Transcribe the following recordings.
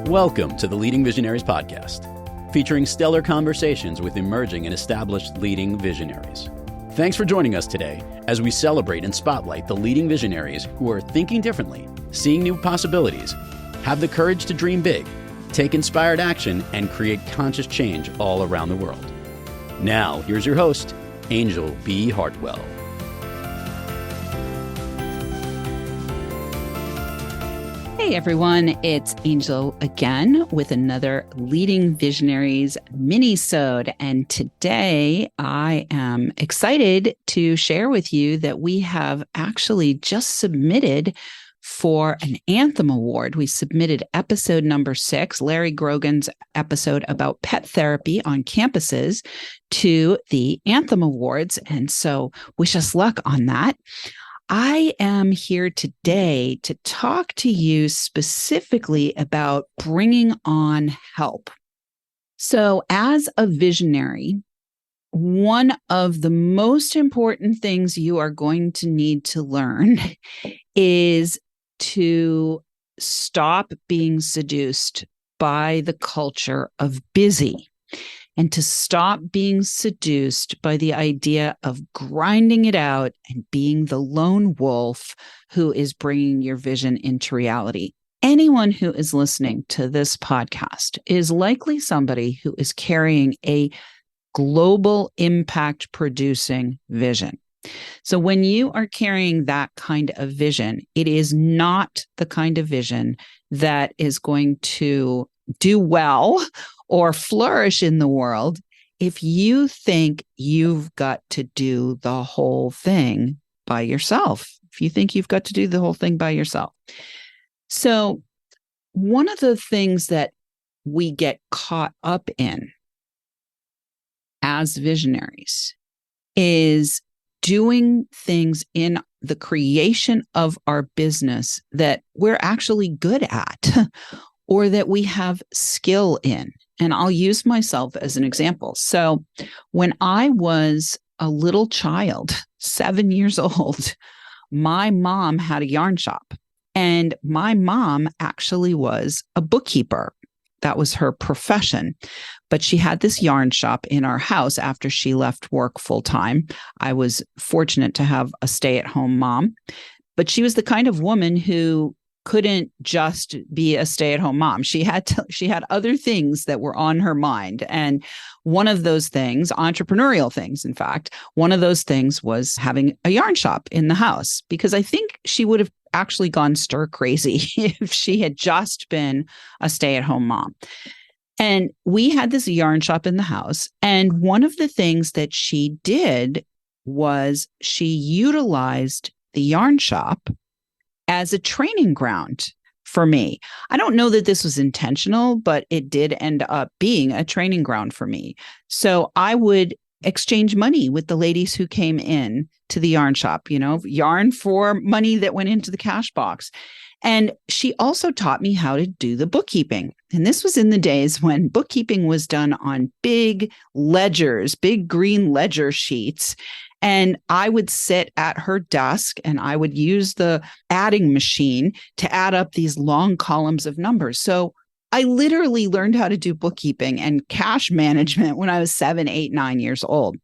Welcome to the Leading Visionaries podcast, featuring stellar conversations with emerging and established leading visionaries. Thanks for joining us today as we celebrate and spotlight the leading visionaries who are thinking differently, seeing new possibilities, have the courage to dream big, take inspired action, and create conscious change all around the world. Now, here's your host, Anjel B. Hartwell. Hey everyone, it's Anjel again with another Leading Visionaries minisode. And today I am excited to share with you that we have actually just submitted for an Anthem Award. We submitted episode number 6, Larry Grogan's episode about pet therapy on campuses, to the Anthem Awards. And so wish us luck on that. I am here today to talk to you specifically about bringing on help. So as a visionary, one of the most important things you are going to need to learn is to stop being seduced by the culture of busy, and to stop being seduced by the idea of grinding it out and being the lone wolf who is bringing your vision into reality. Anyone who is listening to this podcast is likely somebody who is carrying a global impact producing vision. So when you are carrying that kind of vision, it is not the kind of vision that is going to do well or flourish in the world if you think you've got to do the whole thing by yourself. If you think you've got to do the whole thing by yourself. So one of the things that we get caught up in as visionaries is doing things in the creation of our business that we're actually good at or that we have skill in. And I'll use myself as an example. So when I was a little child, 7 years old, my mom had a yarn shop. And my mom actually was a bookkeeper. That was her profession. But she had this yarn shop in our house after she left work full time. I was fortunate to have a stay-at-home mom. But she was the kind of woman who couldn't just be a stay-at-home mom. She had other things that were on her mind. And one of those things, entrepreneurial things, in fact, one of those things was having a yarn shop in the house, because I think she would have actually gone stir crazy if she had just been a stay-at-home mom. And we had this yarn shop in the house. And one of the things that she did was she utilized the yarn shop as a training ground for me. I don't know that this was intentional, but it did end up being a training ground for me. So I would exchange money with the ladies who came in to the yarn shop, yarn for money that went into the cash box. And she also taught me how to do the bookkeeping. And this was in the days when bookkeeping was done on big ledgers, big green ledger sheets. And I would sit at her desk and I would use the adding machine to add up these long columns of numbers. So I literally learned how to do bookkeeping and cash management when I was 7, 8, 9 years old,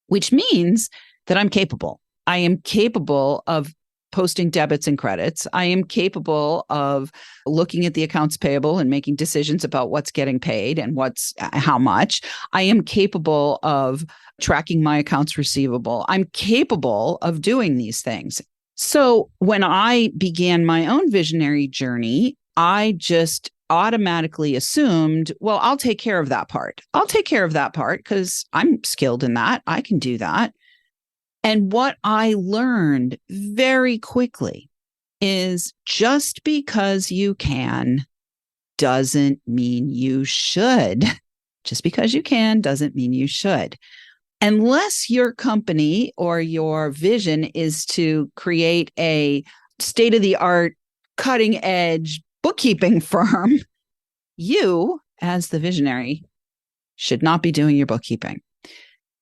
which means that I'm capable. I am capable of posting debits and credits. I am capable of looking at the accounts payable and making decisions about what's getting paid and how much. I am capable of tracking my accounts receivable. I'm capable of doing these things. So when I began my own visionary journey, I just automatically assumed, well, I'll take care of that part. I'll take care of that part because I'm skilled in that. I can do that. And what I learned very quickly is just because you can doesn't mean you should. Just because you can doesn't mean you should. Unless your company or your vision is to create a state-of-the-art, cutting-edge bookkeeping firm, you, as the visionary, should not be doing your bookkeeping.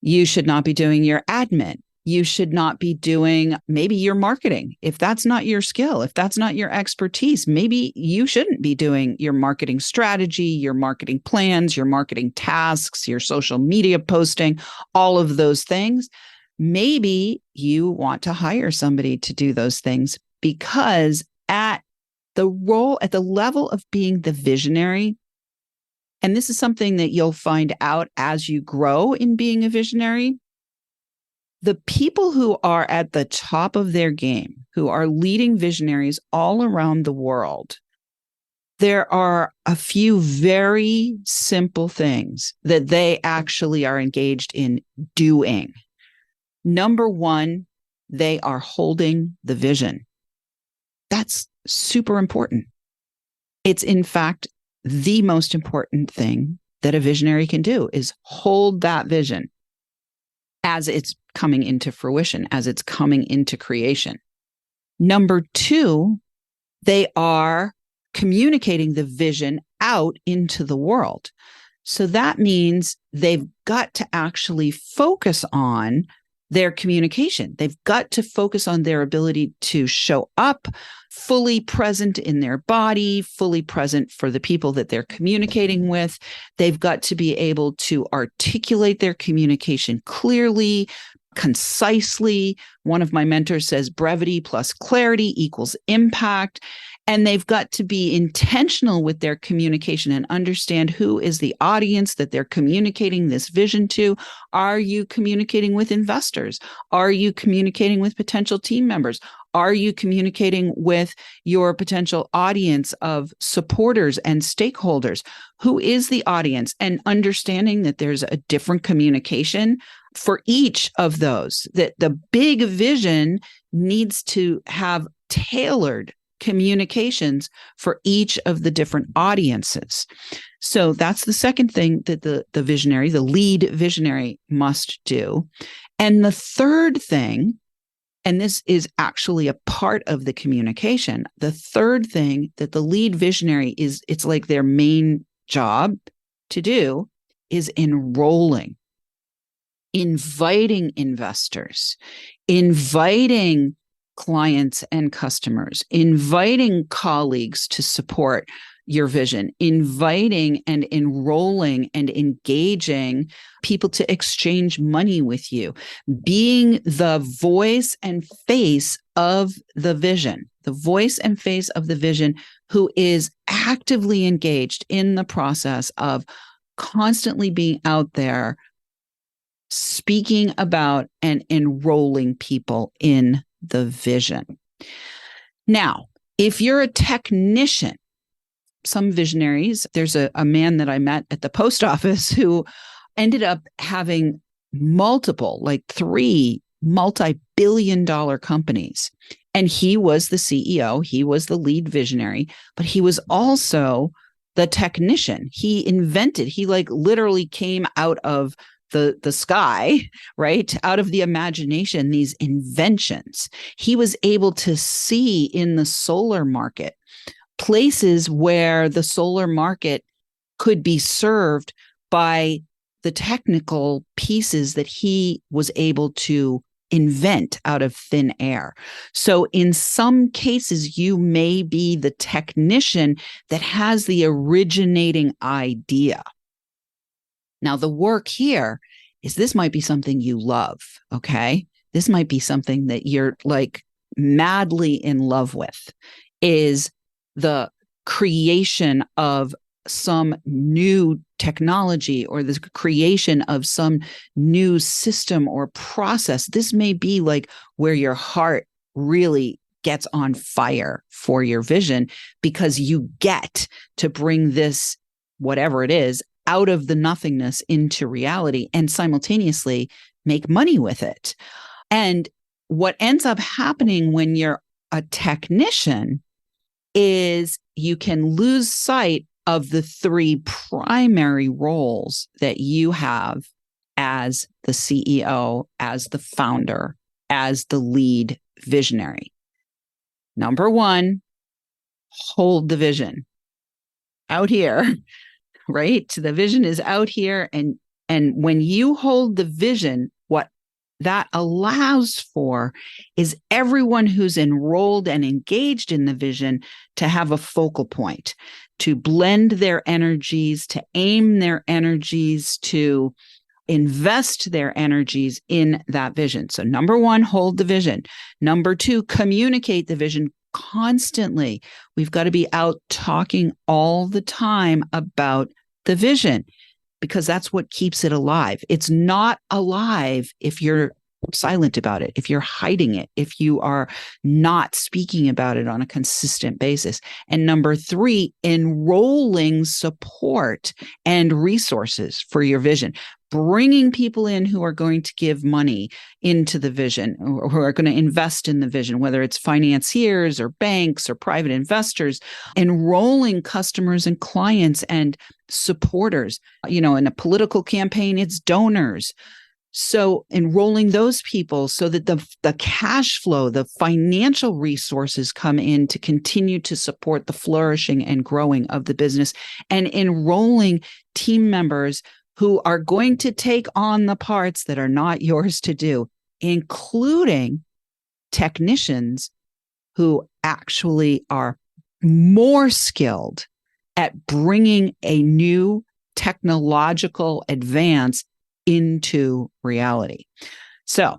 You should not be doing your admin. You should not be doing maybe your marketing. If that's not your skill, if that's not your expertise, maybe you shouldn't be doing your marketing strategy, your marketing plans, your marketing tasks, your social media posting, all of those things. Maybe you want to hire somebody to do those things, because at the level of being the visionary, and this is something that you'll find out as you grow in being a visionary, the people who are at the top of their game, who are leading visionaries all around the world, there are a few very simple things that they actually are engaged in doing. Number one, they are holding the vision. That's super important. It's, in fact, the most important thing that a visionary can do is hold that vision as it's coming into fruition, as it's coming into creation. Number two, they are communicating the vision out into the world. So that means they've got to actually focus on their communication. They've got to focus on their ability to show up fully present in their body, fully present for the people that they're communicating with. They've got to be able to articulate their communication clearly, concisely. One of my mentors says brevity plus clarity equals impact. And they've got to be intentional with their communication and understand who is the audience that they're communicating this vision to. Are you communicating with investors? Are you communicating with potential team members? Are you communicating with your potential audience of supporters and stakeholders? Who is the audience? And understanding that there's a different communication for each of those, that the big vision needs to have tailored communications for each of the different audiences. So that's the second thing that the visionary, the lead visionary, must do. And the third thing, and this is actually a part of the communication, the third thing that the lead visionary is, it's like their main job to do, is enrolling, inviting investors, inviting clients and customers, inviting colleagues to support your vision, inviting and enrolling and engaging people to exchange money with you, being the voice and face of the vision, the voice and face of the vision, who is actively engaged in the process of constantly being out there speaking about and enrolling people in the vision. Now, if you're a technician, some visionaries, there's a man that I met at the post office who ended up having multiple, like 3 multi-billion-dollar companies. And he was the CEO, he was the lead visionary, but he was also the technician. He invented, he like literally came out of the sky, right? Out of the imagination, these inventions. He was able to see in the solar market places where the solar market could be served by the technical pieces that he was able to invent out of thin air. So in some cases, you may be the technician that has the originating idea. Now, the work here is this might be something you love, okay? This might be something that you're like madly in love with, is the creation of some new technology or the creation of some new system or process. This may be like where your heart really gets on fire for your vision, because you get to bring this, whatever it is, out of the nothingness into reality and simultaneously make money with it. And what ends up happening when you're a technician is you can lose sight of the 3 primary roles that you have as the CEO, as the founder, as the lead visionary. Number 1, hold the vision out here. Right? The vision is out here. And when you hold the vision, what that allows for is everyone who's enrolled and engaged in the vision to have a focal point, to blend their energies, to aim their energies, to invest their energies in that vision. So number one, hold the vision. Number two, communicate the vision constantly. We've got to be out talking all the time about the vision, because that's what keeps it alive. It's not alive if you're silent about it, if you're hiding it, if you are not speaking about it on a consistent basis. And number three, enrolling support and resources for your vision, bringing people in who are going to give money into the vision, or who are going to invest in the vision, whether it's financiers or banks or private investors, enrolling customers and clients and supporters. In a political campaign, it's donors. So enrolling those people so that the cash flow, the financial resources come in to continue to support the flourishing and growing of the business, and enrolling team members who are going to take on the parts that are not yours to do, including technicians who actually are more skilled at bringing a new technological advance into reality. So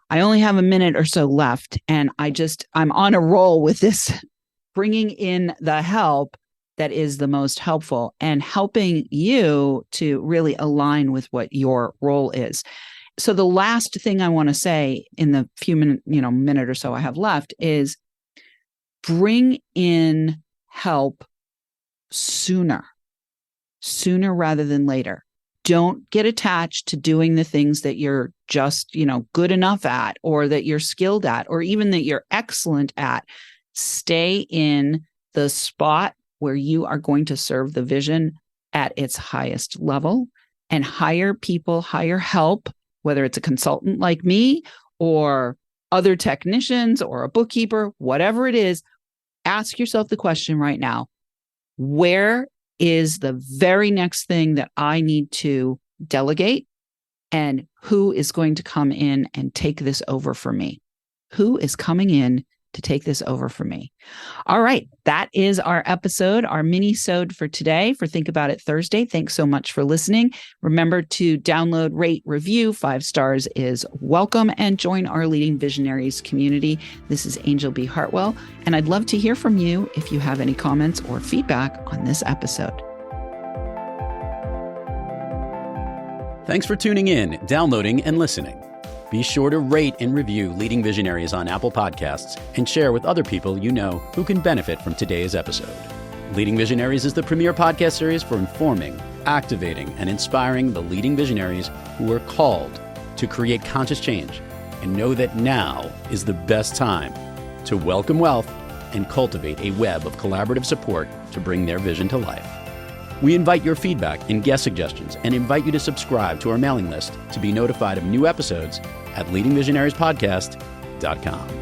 I only have a minute or so left, and I'm on a roll with this, bringing in the help that is the most helpful and helping you to really align with what your role is. So the last thing I want to say in the few minute or so I have left is bring in help sooner rather than later. Don't get attached to doing the things that you're just, good enough at, or that you're skilled at, or even that you're excellent at. Stay in the spot where you are going to serve the vision at its highest level, and hire help, whether it's a consultant like me or other technicians or a bookkeeper, whatever it is. Ask yourself the question right now: where is the very next thing that I need to delegate? And who is going to come in and take this over for me? Who is coming in to take this over for me? All right. That is our episode, our mini-sode for today, for Think About It Thursday. Thanks so much for listening. Remember to download, rate, review. 5 stars is welcome, and join our Leading Visionaries community. This is Anjel B. Hartwell, and I'd love to hear from you if you have any comments or feedback on this episode. Thanks for tuning in, downloading, and listening. Be sure to rate and review Leading Visionaries on Apple Podcasts, and share with other people you know who can benefit from today's episode. Leading Visionaries is the premier podcast series for informing, activating, and inspiring the leading visionaries who are called to create conscious change and know that now is the best time to welcome wealth and cultivate a web of collaborative support to bring their vision to life. We invite your feedback and guest suggestions, and invite you to subscribe to our mailing list to be notified of new episodes at leadingvisionariespodcast.com.